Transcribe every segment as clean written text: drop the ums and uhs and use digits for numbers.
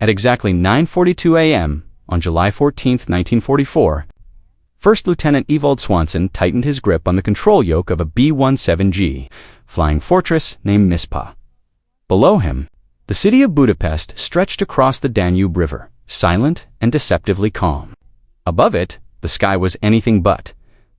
At exactly 9:42 a.m. on July 14, 1944, First Lieutenant Ewald Swanson tightened his grip on the control yoke of a B-17G flying fortress named Mispa. Below him, the city of Budapest stretched across the Danube River, silent and deceptively calm. Above it, the sky was anything but.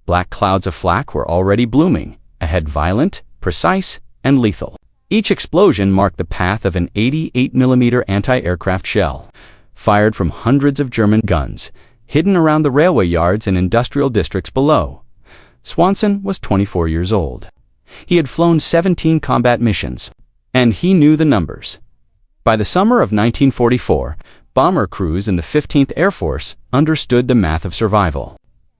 Black clouds of flak were already blooming, ahead violent, precise, and lethal. Each explosion marked the path of an 88mm anti-aircraft shell, fired from hundreds of German guns, hidden around the railway yards and industrial districts below. Swanson was 24 years old. He had flown 17 combat missions, and he knew the numbers. By the summer of 1944, bomber crews in the 15th Air Force understood the math of survival.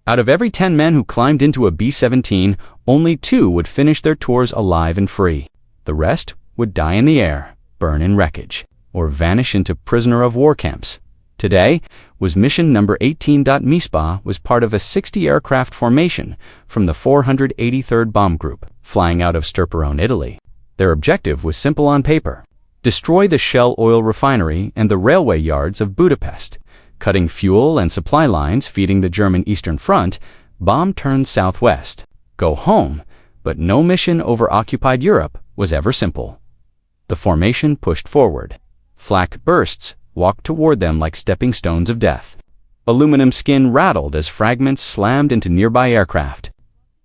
Out of every 10 men who climbed into a B-17, only 2 would finish their tours alive and free. The rest would die in the air, burn in wreckage, or vanish into prisoner of war camps. Today was mission number 18. Mispa was part of a 60-aircraft formation from the 483rd Bomb Group, flying out of Sturperone, Italy. Their objective was simple on paper: destroy the Shell oil refinery and the railway yards of Budapest. Cutting fuel and supply lines feeding the German Eastern Front, bomb turned southwest. Go home, but no mission over occupied Europe was ever simple. The formation pushed forward. Flak bursts walked toward them like stepping stones of death. Aluminum skin rattled as fragments slammed into nearby aircraft.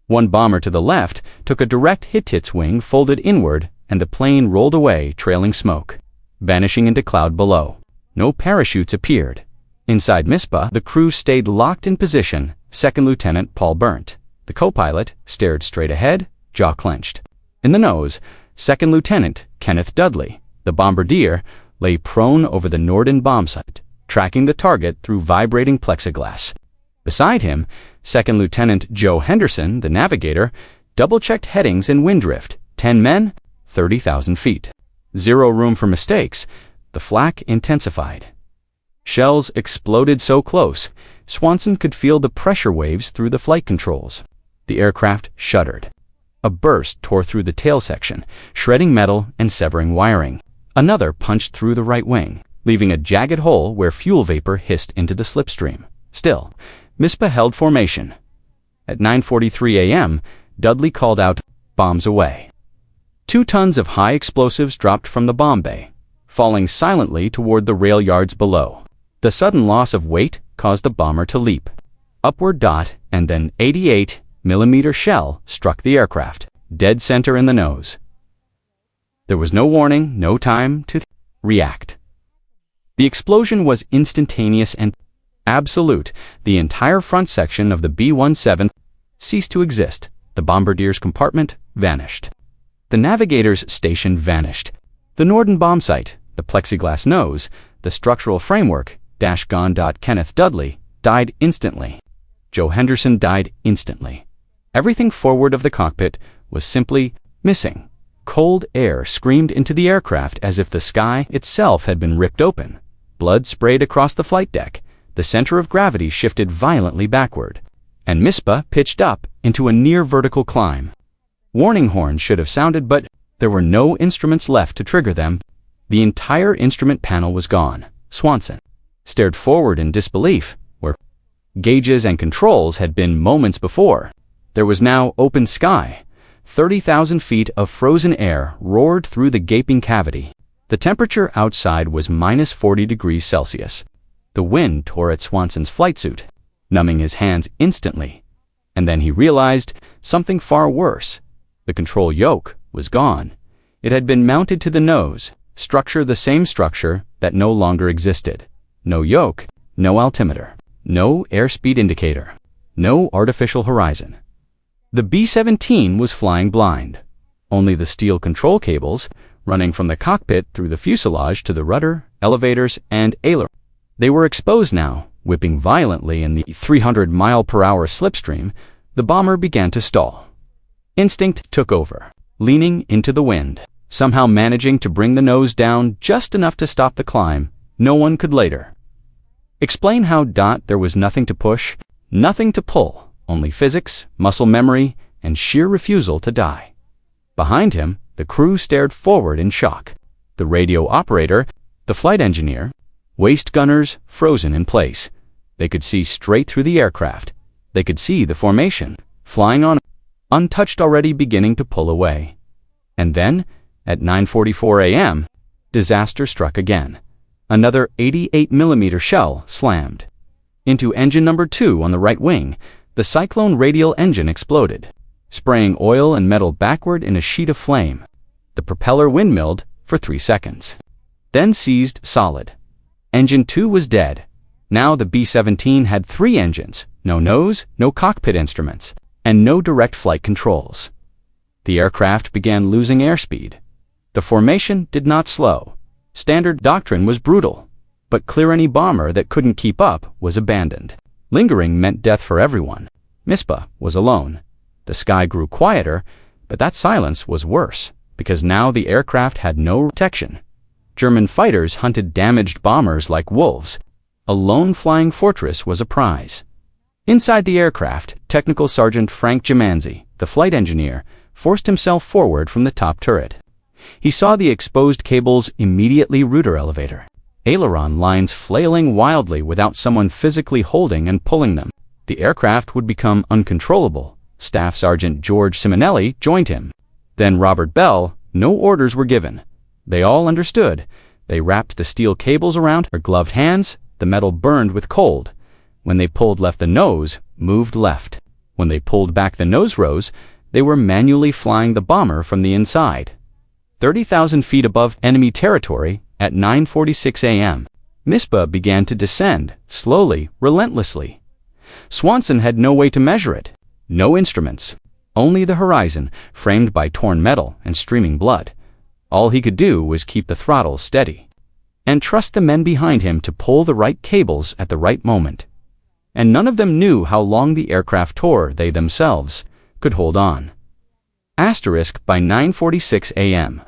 One bomber to the left took a direct hit. Its wing folded inward, and the plane rolled away, trailing smoke, vanishing into cloud below. No parachutes appeared. Inside Mispa, the crew stayed locked in position. Second Lieutenant Paul Berndt, the co-pilot, stared straight ahead, jaw clenched. In the nose, Second Lieutenant Kenneth Dudley, the bombardier, lay prone over the Norden bombsight, tracking the target through vibrating plexiglass. Beside him, Second Lieutenant Joe Henderson, the navigator, double-checked headings and wind drift. 10 men, 30,000 feet. Zero room for mistakes. The flak intensified. Shells exploded so close, Swanson could feel the pressure waves through the flight controls. The aircraft shuddered. A burst tore through the tail section, shredding metal and severing wiring. Another punched through the right wing, leaving a jagged hole where fuel vapor hissed into the slipstream. Still, Mispa held formation. At 9:43 a.m., Dudley called out, "Bombs away." 2 tons of high explosives dropped from the bomb bay, falling silently toward the rail yards below. The sudden loss of weight caused the bomber to leap. Upward, and then 88mm shell struck the aircraft, dead center in the nose. There was no warning, no time to react. The explosion was instantaneous and absolute. The entire front section of the B-17 ceased to exist. The bombardier's compartment vanished. The navigator's station vanished. The Norden bombsight, the plexiglass nose, the structural framework, gone. Kenneth Dudley died instantly. Joe Henderson died instantly. Everything forward of the cockpit was simply missing. Cold air screamed into the aircraft as if the sky itself had been ripped open. Blood sprayed across the flight deck. The center of gravity shifted violently backward, and Mispa pitched up into a near-vertical climb. Warning horns should have sounded, but there were no instruments left to trigger them. The entire instrument panel was gone. Swanson stared forward in disbelief, where gauges and controls had been moments before. There was now open sky. 30,000 feet of frozen air roared through the gaping cavity. The temperature outside was minus 40 degrees Celsius. The wind tore at Swanson's flight suit, numbing his hands instantly. And then he realized something far worse. The control yoke was gone. It had been mounted to the nose, structure the same structure that no longer existed. No yoke, no altimeter, no airspeed indicator, no artificial horizon. The B-17 was flying blind. Only the steel control cables, running from the cockpit through the fuselage to the rudder, elevators, and aileron. They were exposed now, whipping violently in the 300-mile-per-hour slipstream. The bomber began to stall. Instinct took over, leaning into the wind, somehow managing to bring the nose down just enough to stop the climb. No one could later explain how. There was nothing to push, nothing to pull. Only physics, muscle memory, and sheer refusal to die. Behind him, the crew stared forward in shock. The radio operator, the flight engineer, Waist gunners frozen in place. They could see straight through the aircraft. They could see the formation, flying on, untouched already beginning to pull away. And then, at 9:44 a.m., disaster struck again. Another 88mm shell slammed. Into engine number 2 on the right wing, the Cyclone radial engine exploded, spraying oil and metal backward in a sheet of flame. The propeller windmilled for 3 seconds, then seized solid. Engine 2 was dead. Now the B-17 had 3 engines, no nose, no cockpit instruments, and no direct flight controls. The aircraft began losing airspeed. The formation did not slow. Standard doctrine was brutal, but clear any bomber that couldn't keep up was abandoned. Lingering meant death for everyone. Mispa was alone. The sky grew quieter, but that silence was worse, because now the aircraft had no protection. German fighters hunted damaged bombers like wolves. A lone flying fortress was a prize. Inside the aircraft, Technical Sergeant Frank Gimanzi, the flight engineer, forced himself forward from the top turret. He saw the exposed cable's immediately rudder elevator, aileron lines flailing wildly without someone physically holding and pulling them. The aircraft would become uncontrollable. Staff Sergeant George Simonelli joined him. Then Robert Bell. No orders were given. They all understood. They wrapped the steel cables around their gloved hands. The metal burned with cold. When they pulled left, the nose moved left. When they pulled back, the nose rose. They were manually flying the bomber from the inside. 30,000 feet above enemy territory at 9:46 a.m. Mispa began to descend, slowly, relentlessly. Swanson had no way to measure it. No instruments. Only the horizon, framed by torn metal and streaming blood. All he could do was keep the throttle steady and trust the men behind him to pull the right cables at the right moment. And none of them knew how long the aircraft tore they themselves could hold on. Asterisk by 9:46 a.m.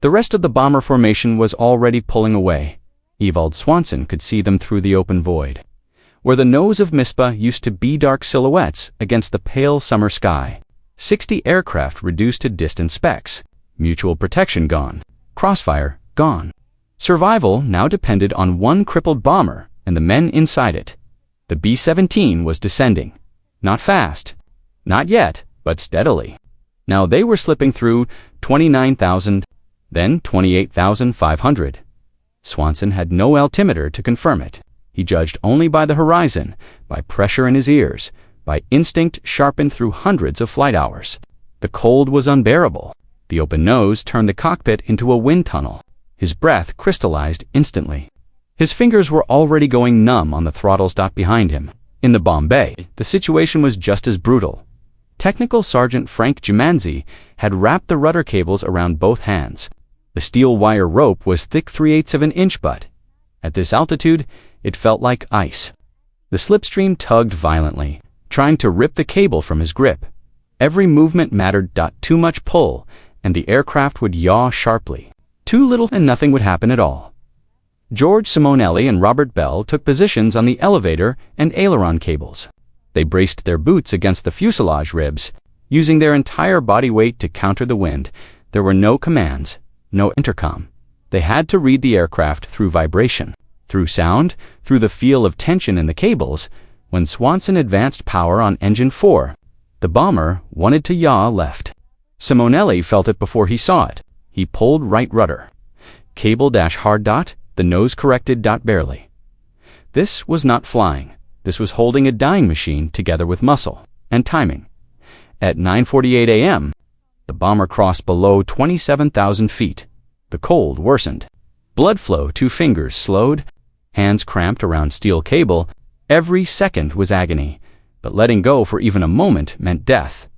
The rest of the bomber formation was already pulling away. Ewald Swanson could see them through the open void, where the nose of Mispa used to be dark silhouettes against the pale summer sky. 60 aircraft reduced to distant specks. Mutual protection gone. Crossfire gone. Survival now depended on one crippled bomber and the men inside it. The B-17 was descending. Not fast. Not yet, but steadily. Now they were slipping through 29,000, then 28,500. Swanson had no altimeter to confirm it. He judged only by the horizon, by pressure in his ears, by instinct sharpened through hundreds of flight hours. The cold was unbearable. The open nose turned the cockpit into a wind tunnel. His breath crystallized instantly. His fingers were already going numb on the throttles behind him. In the bomb bay, the situation was just as brutal. Technical Sergeant Frank Gimanzi had wrapped the rudder cables around both hands. The steel wire rope was thick 3/8 of an inch, but at this altitude, it felt like ice. The slipstream tugged violently, trying to rip the cable from his grip. Every movement mattered. Too much pull, and the aircraft would yaw sharply. Too little and nothing would happen at all. George Simonelli and Robert Bell took positions on the elevator and aileron cables. They braced their boots against the fuselage ribs, using their entire body weight to counter the wind. There were no commands, no intercom. They had to read the aircraft through vibration, through sound, through the feel of tension in the cables. When Swanson advanced power on engine 4, the bomber wanted to yaw left. Simonelli felt it before he saw it. He pulled right rudder. Cable hard. The nose corrected. Barely. This was not flying. This was holding a dying machine together with muscle and timing. At 9:48 a.m., the bomber crossed below 27,000 feet. The cold worsened. Blood flow to fingers slowed. Hands cramped around steel cable. Every second was agony, but letting go for even a moment meant death.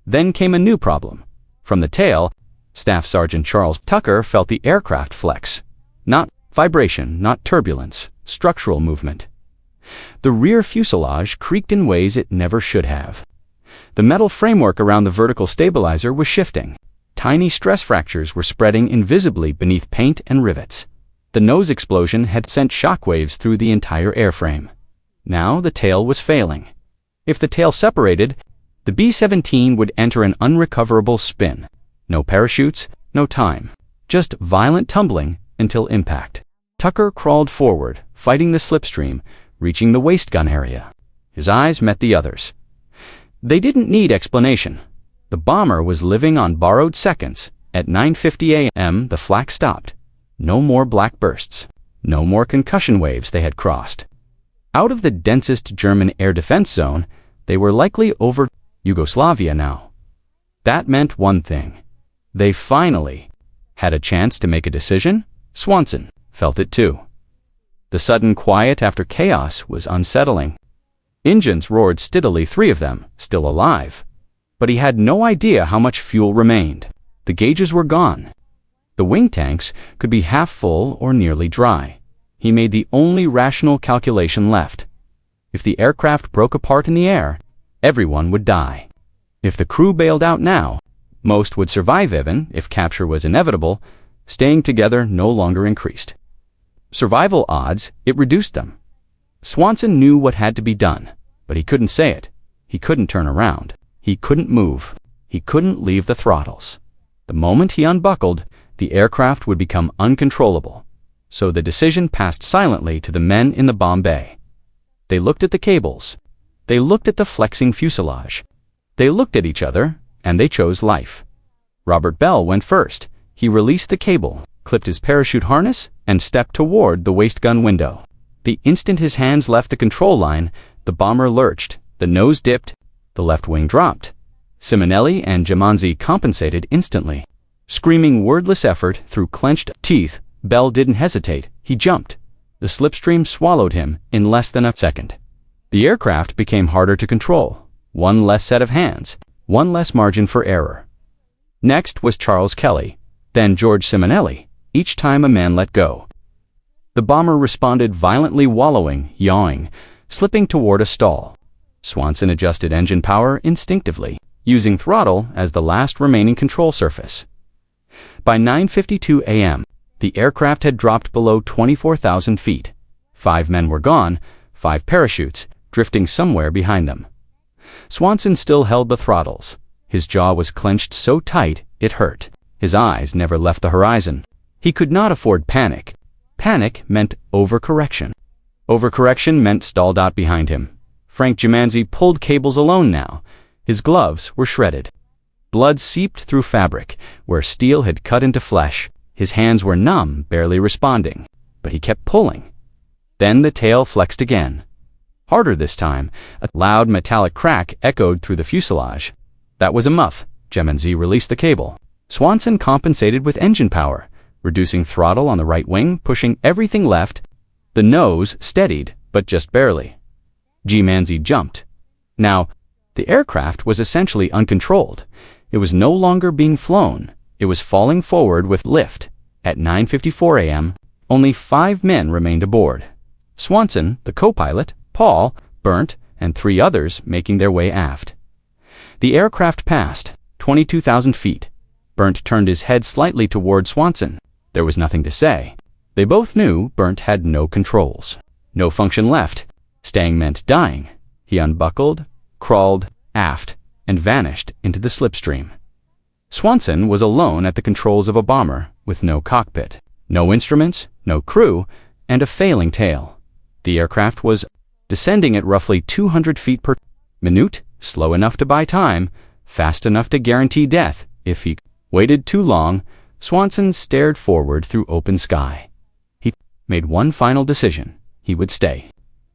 Then came a new problem. From the tail, Staff Sergeant Charles Tucker felt the aircraft flex. Not vibration, not turbulence, structural movement. The rear fuselage creaked in ways it never should have. The metal framework around the vertical stabilizer was shifting. Tiny stress fractures were spreading invisibly beneath paint and rivets. The nose explosion had sent shockwaves through the entire airframe. Now the tail was failing. If the tail separated, the B-17 would enter an unrecoverable spin. No parachutes, no time. Just violent tumbling until impact. Tucker crawled forward, fighting the slipstream, reaching the waist gun area. His eyes met the others. They didn't need explanation. The bomber was living on borrowed seconds. At 9:50 a.m. the flak stopped. No more black bursts. No more concussion waves they had crossed. Out of the densest German air defense zone, they were likely over Yugoslavia now. That meant one thing. They finally had a chance to make a decision. Swanson felt it too. The sudden quiet after chaos was unsettling. Engines roared steadily, 3 of them, still alive. But he had no idea how much fuel remained. The gauges were gone. The wing tanks could be half full or nearly dry. He made the only rational calculation left. If the aircraft broke apart in the air, everyone would die. If the crew bailed out now, most would survive. Even if capture was inevitable, staying together no longer increased survival odds, it reduced them. Swanson knew what had to be done, but he couldn't say it. He couldn't turn around. He couldn't move. He couldn't leave the throttles. The moment he unbuckled, the aircraft would become uncontrollable. So the decision passed silently to the men in the bomb bay. They looked at the cables. They looked at the flexing fuselage. They looked at each other, and they chose life. Robert Bell went first. He released the cable, clipped his parachute harness, and stepped toward the waist gun window. The instant his hands left the control line, the bomber lurched, the nose dipped, the left wing dropped. Simonelli and Jamanzi compensated instantly. Screaming wordless effort through clenched teeth, Bell didn't hesitate. He jumped. The slipstream swallowed him in less than a second. The aircraft became harder to control. One less set of hands, one less margin for error. Next was Charles Kelly, then George Simonelli, each time a man let go. The bomber responded violently, wallowing, yawing, slipping toward a stall. Swanson adjusted engine power instinctively, using throttle as the last remaining control surface. By 9:52 a.m., the aircraft had dropped below 24,000 feet. 5 men were gone, 5 parachutes, drifting somewhere behind them. Swanson still held the throttles. His jaw was clenched so tight it hurt. His eyes never left the horizon. He could not afford panic. Panic meant overcorrection. Overcorrection meant stalled out behind him. Frank Jamanzi pulled cables alone now. His gloves were shredded. Blood seeped through fabric where steel had cut into flesh. His hands were numb, barely responding, but he kept pulling. Then the tail flexed again. Harder this time. A loud metallic crack echoed through the fuselage. That was a muff. Jamanzi released the cable. Swanson compensated with engine power, reducing throttle on the right wing, pushing everything left. The nose steadied, but just barely. Jamanzi jumped. Now, the aircraft was essentially uncontrolled. It was no longer being flown. It was falling forward with lift. At 9:54 a.m., only 5 men remained aboard. Swanson, the co-pilot, Paul, Burnt, and 3 others making their way aft. The aircraft passed 22,000 feet. Burnt turned his head slightly toward Swanson. There was nothing to say. They both knew Burnt had no controls. No function left. Staying meant dying. He unbuckled, crawled aft, and vanished into the slipstream. Swanson was alone at the controls of a bomber with no cockpit, no instruments, no crew, and a failing tail. The aircraft was descending at roughly 200 feet per minute, slow enough to buy time, fast enough to guarantee death. If he waited too long, Swanson stared forward through open sky. He made one final decision. He would stay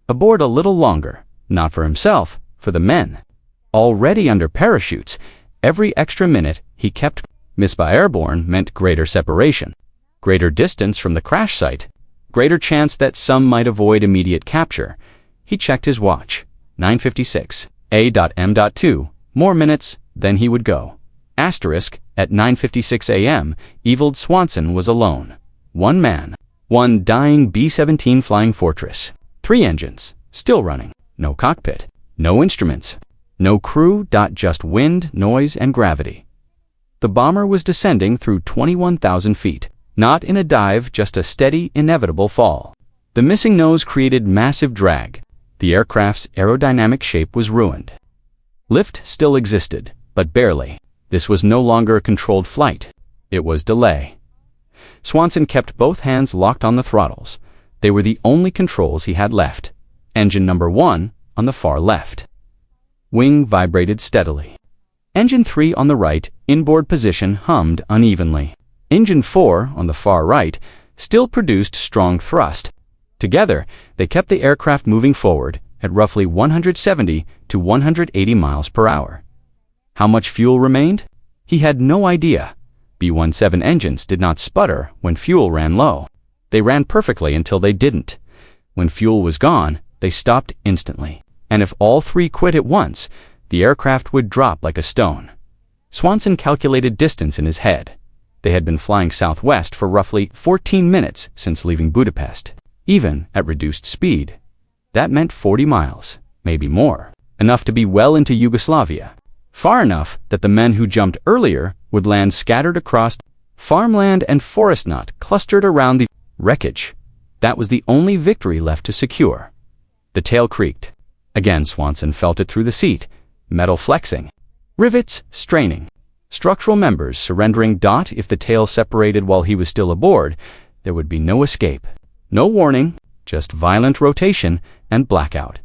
aboard a little longer, not for himself, for the men. Already under parachutes, every extra minute he kept Mispa airborne meant greater separation, greater distance from the crash site, greater chance that some might avoid immediate capture. He checked his watch. 9:56. A.M.2. More minutes, then he would go. Asterisk, at 9:56 a.m., Evald Swanson was alone. One man. One dying B-17 Flying Fortress. 3 engines, still running. No cockpit. No instruments. No crew. Just wind, noise, and gravity. The bomber was descending through 21,000 feet. Not in a dive, just a steady, inevitable fall. The missing nose created massive drag. The aircraft's aerodynamic shape was ruined. Lift still existed, but barely. This was no longer a controlled flight. It was delay. Swanson kept both hands locked on the throttles. They were the only controls he had left. Engine number 1 on the far left. Wing vibrated steadily. Engine 3 on the right, inboard position, hummed unevenly. Engine 4 on the far right still produced strong thrust. Together, they kept the aircraft moving forward at roughly 170 to 180 miles per hour. How much fuel remained? He had no idea. B-17 engines did not sputter when fuel ran low. They ran perfectly until they didn't. When fuel was gone, they stopped instantly. And if all three quit at once, the aircraft would drop like a stone. Swanson calculated distance in his head. They had been flying southwest for roughly 14 minutes since leaving Budapest, even at reduced speed. That meant 40 miles, maybe more, enough to be well into Yugoslavia. Far enough that the men who jumped earlier would land scattered across farmland and forest knot clustered around the wreckage. That was the only victory left to secure. The tail creaked. Again Swanson felt it through the seat, metal flexing, rivets straining, structural members surrendering. If the tail separated while he was still aboard, there would be no escape. No warning, just violent rotation and blackout.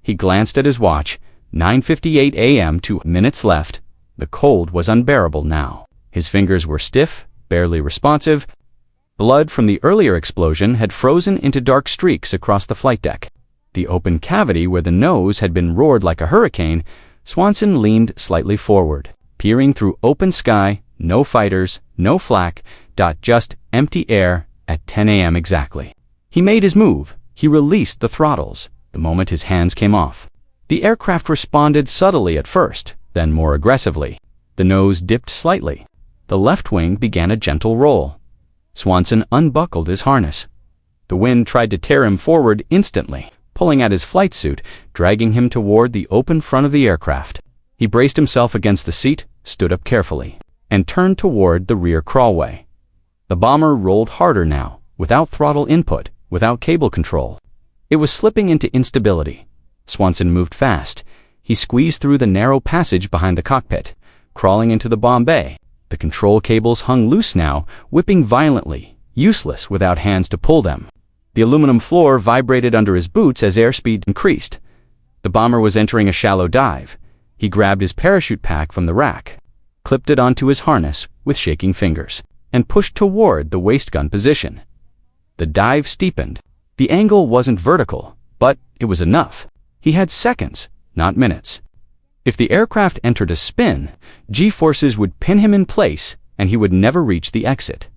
He glanced at his watch. 9:58 a.m. 2 minutes left. The cold was unbearable now. His fingers were stiff, barely responsive. Blood from the earlier explosion had frozen into dark streaks across the flight deck. The open cavity where the nose had been roared like a hurricane. Swanson leaned slightly forward, peering through open sky. No fighters, no flak, just empty air at 10 a.m. exactly. He made his move. He released the throttles the moment his hands came off. The aircraft responded subtly at first, then more aggressively. The nose dipped slightly. The left wing began a gentle roll. Swanson unbuckled his harness. The wind tried to tear him forward instantly, pulling at his flight suit, dragging him toward the open front of the aircraft. He braced himself against the seat, stood up carefully, and turned toward the rear crawlway. The bomber rolled harder now, without throttle input, without cable control. It was slipping into instability. Swanson moved fast. He squeezed through the narrow passage behind the cockpit, crawling into the bomb bay. The control cables hung loose now, whipping violently, useless without hands to pull them. The aluminum floor vibrated under his boots as airspeed increased. The bomber was entering a shallow dive. He grabbed his parachute pack from the rack, clipped it onto his harness with shaking fingers, and pushed toward the waist gun position. The dive steepened. The angle wasn't vertical, but it was enough. He had seconds, not minutes. If the aircraft entered a spin, G-forces would pin him in place and he would never reach the exit.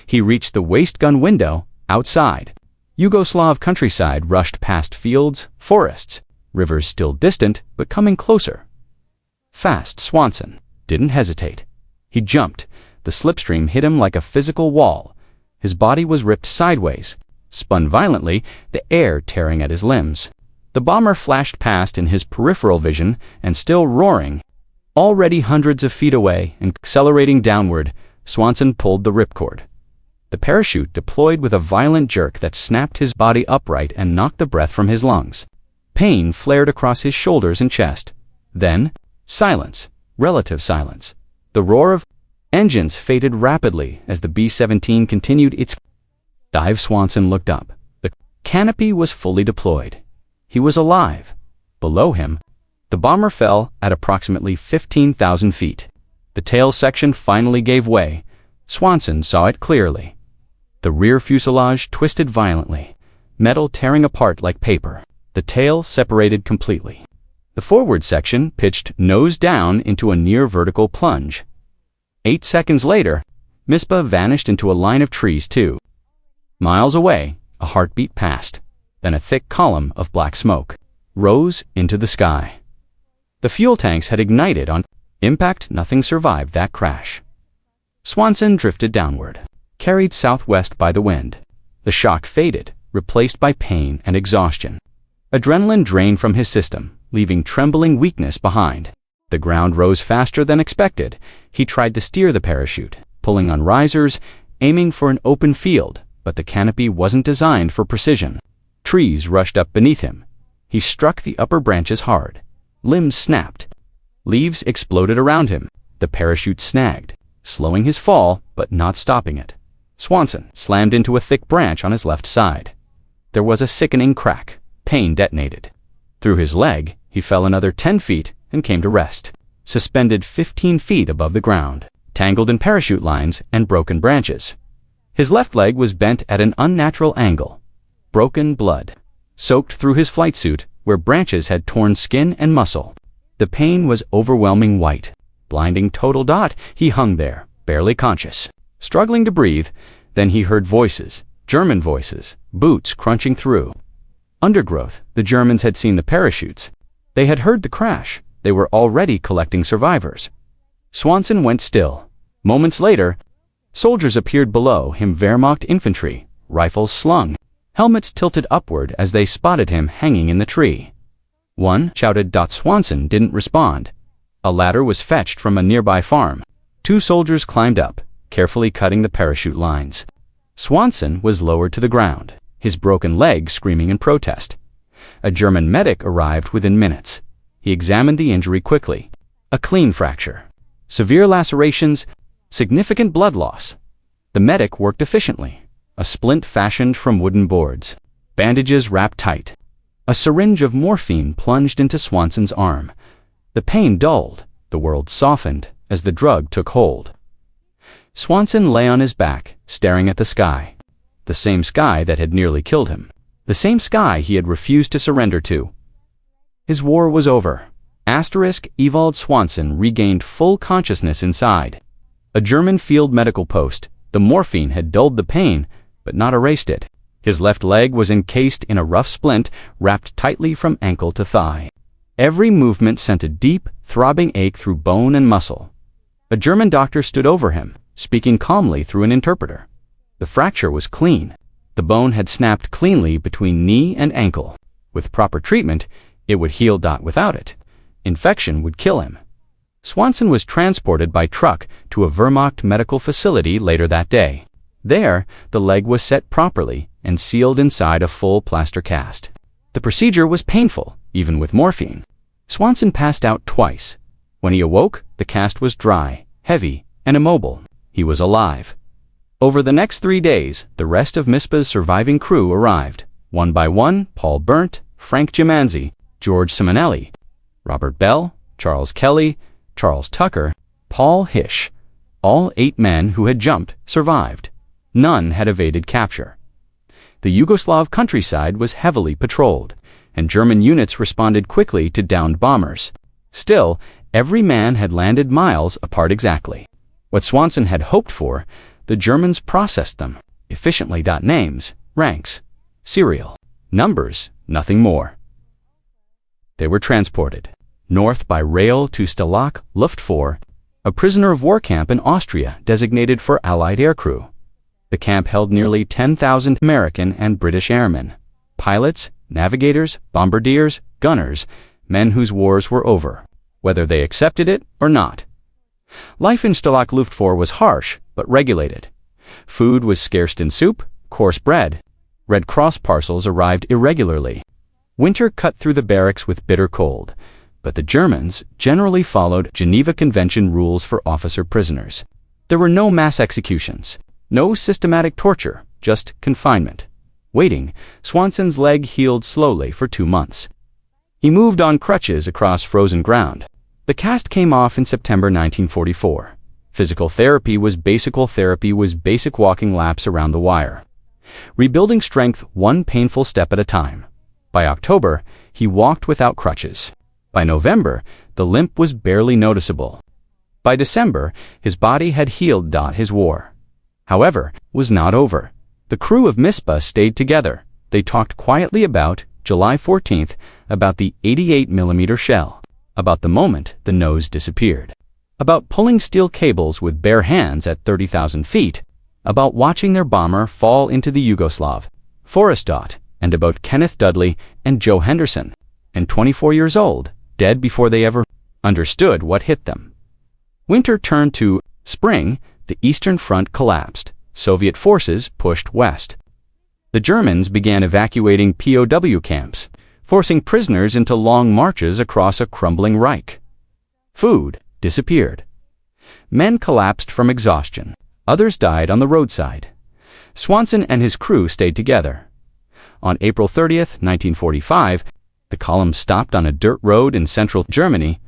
He reached the waist gun window, outside. Yugoslav countryside rushed past fields, forests, rivers still distant but coming closer. Fast Swanson didn't hesitate. He jumped. The slipstream hit him like a physical wall. His body was ripped sideways, spun violently, the air tearing at his limbs. The bomber flashed past in his peripheral vision and still roaring. Already hundreds of feet away and accelerating downward, Swanson pulled the ripcord. The parachute deployed with a violent jerk that snapped his body upright and knocked the breath from his lungs. Pain flared across his shoulders and chest. Then, silence, relative silence. The roar of engines faded rapidly as the B-17 continued its dive. Swanson looked up. The canopy was fully deployed. He was alive. Below him, the bomber fell at approximately 15,000 feet. The tail section finally gave way. Swanson saw it clearly. The rear fuselage twisted violently, metal tearing apart like paper. The tail separated completely. The forward section pitched nose down into a near-vertical plunge. 8 seconds later, Mispa vanished into a line of trees 2 miles away. A heartbeat passed. Then a thick column of black smoke rose into the sky. The fuel tanks had ignited on impact. Nothing survived that crash. Swanson drifted downward, carried southwest by the wind. The shock faded, replaced by pain and exhaustion. Adrenaline drained from his system, leaving trembling weakness behind. The ground rose faster than expected. He tried to steer the parachute, pulling on risers, aiming for an open field, but the canopy wasn't designed for precision. Trees rushed up beneath him. He struck the upper branches hard. Limbs snapped. Leaves exploded around him. The parachute snagged, slowing his fall but not stopping it. Swanson slammed into a thick branch on his left side. There was a sickening crack. Pain detonated. Through his leg, he fell another 10 feet and came to rest, suspended 15 feet above the ground, tangled in parachute lines and broken branches. His left leg was bent at an unnatural angle. Broken blood soaked through his flight suit where branches had torn skin and muscle. The pain was overwhelming white. Blinding total. He hung there, barely conscious, struggling to breathe. Then he heard voices, German voices, boots crunching through. Undergrowth. The Germans had seen the parachutes. They had heard the crash. They were already collecting survivors. Swanson went still. Moments later, soldiers appeared below him, Wehrmacht infantry, rifles slung, helmets tilted upward as they spotted him hanging in the tree. One shouted. Swanson didn't respond. A ladder was fetched from a nearby farm. 2 soldiers climbed up, carefully cutting the parachute lines. Swanson was lowered to the ground, his broken leg screaming in protest. A German medic arrived within minutes. He examined the injury quickly. A clean fracture. Severe lacerations, significant blood loss. The medic worked efficiently. A splint fashioned from wooden boards. Bandages wrapped tight. A syringe of morphine plunged into Swanson's arm. The pain dulled. The world softened as the drug took hold. Swanson lay on his back, staring at the sky. The same sky that had nearly killed him. The same sky he had refused to surrender to. His war was over. Ewald Swanson regained full consciousness inside. A German field medical post. The morphine had dulled the pain, but not erased it. His left leg was encased in a rough splint, wrapped tightly from ankle to thigh. Every movement sent a deep, throbbing ache through bone and muscle. A German doctor stood over him, speaking calmly through an interpreter. The fracture was clean. The bone had snapped cleanly between knee and ankle. With proper treatment, it would heal. Without it, infection would kill him. Swanson was transported by truck to a Wehrmacht medical facility later that day. There, the leg was set properly and sealed inside a full plaster cast. The procedure was painful, even with morphine. Swanson passed out twice. When he awoke, the cast was dry, heavy, and immobile. He was alive. Over the next 3 days, the rest of Mispa's surviving crew arrived. One by one, Paul Berndt, Frank Gimanzi, George Simonelli, Robert Bell, Charles Kelly, Charles Tucker, Paul Hish. All 8 men who had jumped survived. None had evaded capture. The Yugoslav countryside was heavily patrolled, and German units responded quickly to downed bombers. Still, every man had landed miles apart exactly. What Swanson had hoped for, the Germans processed them efficiently. Names, ranks, serial numbers, nothing more. They were transported north by rail to Stalag Luftfor, a prisoner of war camp in Austria designated for Allied aircrew. The camp held nearly 10,000 American and British airmen, pilots, navigators, bombardiers, gunners, men whose wars were over, whether they accepted it or not. Life in Stalag Luftfor was harsh, but regulated. Food was scarce in soup, coarse bread. Red Cross parcels arrived irregularly. Winter cut through the barracks with bitter cold, but the Germans generally followed Geneva Convention rules for officer prisoners. There were no mass executions, no systematic torture, just confinement. Waiting, Swanson's leg healed slowly for 2 months. He moved on crutches across frozen ground. The cast came off in September 1944. Physical therapy was basic walking laps around the wire. Rebuilding strength one painful step at a time. By October, he walked without crutches. By November, the limp was barely noticeable. By December, his body had healed. His war, however, was not over. The crew of Mispa stayed together. They talked quietly about, July 14th, about the 88mm shell, about the moment the nose disappeared, about pulling steel cables with bare hands at 30,000 feet, about watching their bomber fall into the Yugoslav forest. And about Kenneth Dudley and Joe Henderson, and 24 years old, dead before they ever understood what hit them. Winter turned to spring. The Eastern Front collapsed. Soviet forces pushed west. The Germans began evacuating POW camps, forcing prisoners into long marches across a crumbling Reich. Food disappeared. Men collapsed from exhaustion. Others died on the roadside. Swanson and his crew stayed together. On April 30th, 1945, the column stopped on a dirt road in central Germany.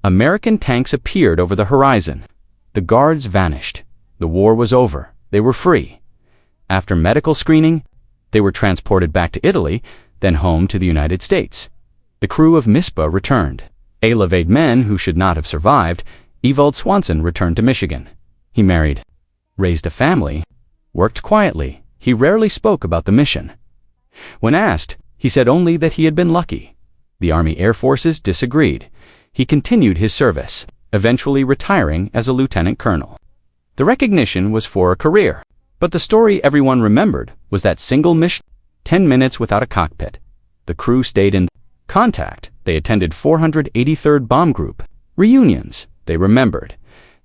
American tanks appeared over the horizon. The guards vanished. The war was over. They were free. After medical screening, they were transported back to Italy, then home to the United States. The crew of Mispa returned. 11 men who should not have survived. Ewald Swanson returned to Michigan. He married, raised a family, worked quietly. He rarely spoke about the mission. When asked, he said only that he had been lucky. The Army Air Forces disagreed. He continued his service, eventually retiring as a lieutenant colonel. The recognition was for a career, but the story everyone remembered was that single mission, 10 minutes without a cockpit. The crew stayed in contact. They attended 483rd Bomb Group reunions. They remembered.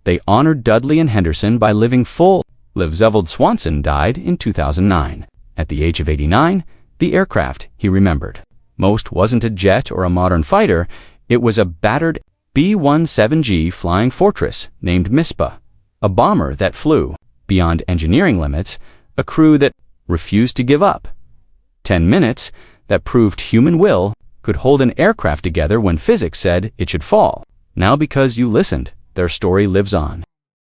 They honored Dudley and Henderson by living full lives. Ewald Swanson died in 2009. At the age of 89, the aircraft he remembered most wasn't a jet or a modern fighter. It was a battered B-17G flying fortress named Mispa, a bomber that flew beyond engineering limits, a crew that refused to give up. 10 minutes that proved human will could hold an aircraft together when physics said it should fall. Now because you listened, their story lives on.